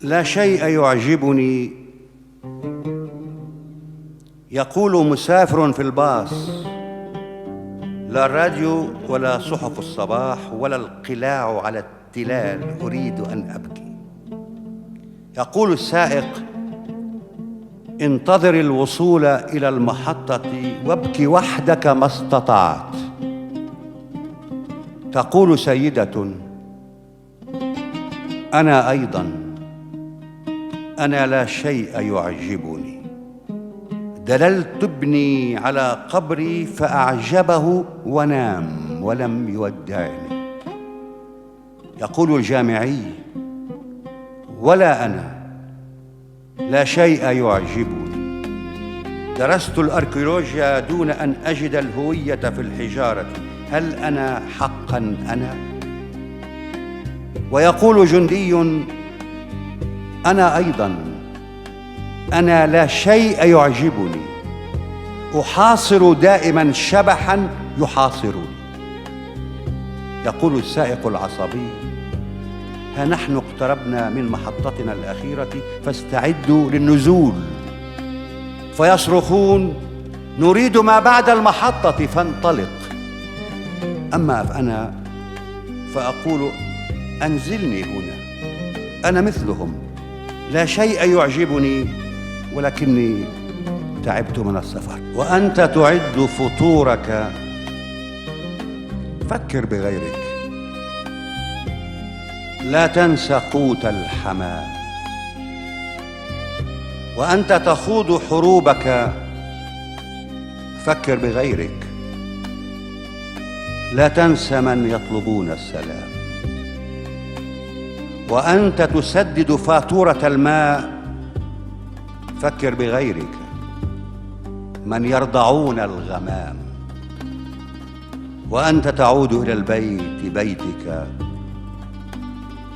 لا شيء يعجبني، يقول مسافر في الباص، لا الراديو ولا صحف الصباح ولا القلاع على التلال، أريد أن أبكي. يقول السائق: انتظر الوصول إلى المحطة وابكي وحدك ما استطعت. تقول سيدة: أنا أيضاً، أنا لا شيء يعجبني، دللت ابني على قبري فأعجبه ونام ولم يودعني. يقول الجامعي: ولا أنا، لا شيء يعجبني، درست الأركيولوجيا دون أن أجد الهوية في الحجارة، هل أنا حقاً أنا؟ ويقول جندي: أنا أيضاً، أنا لا شيء يعجبني، أحاصر دائماً شبحاً يحاصرني. يقول السائق العصبي: ها نحن اقتربنا من محطتنا الأخيرة فاستعدوا للنزول. فيصرخون: نريد ما بعد المحطة فانطلق. أما أنا فأقول: أنزلني هنا، أنا مثلهم، لا شيء يعجبني، ولكني تعبت من السفر. وأنت تعد فطورك، فكر بغيرك، لا تنس قوت الحمام. وأنت تخوض حروبك، فكر بغيرك، لا تنس من يطلبون السلام. وأنت تسدد فاتورة الماء، فكر بغيرك، من يرضعون الغمام. وأنت تعود إلى البيت، بيتك،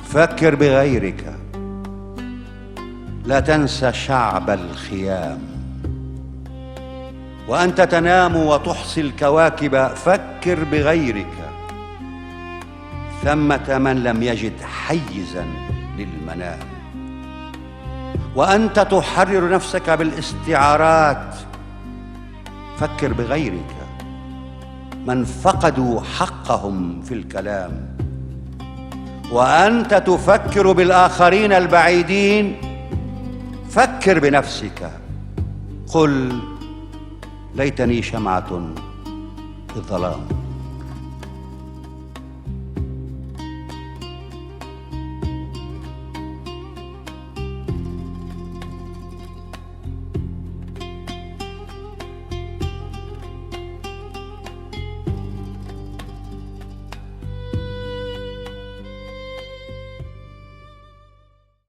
فكر بغيرك، لا تنسى شعب الخيام. وأنت تنام وتحصي الكواكب، فكر بغيرك، ثمة من لم يجد حيزاً للمنام. وأنت تحرر نفسك بالاستعارات، فكر بغيرك، من فقدوا حقهم في الكلام. وأنت تفكر بالآخرين البعيدين، فكر بنفسك، قل: ليتني شمعة في الظلام.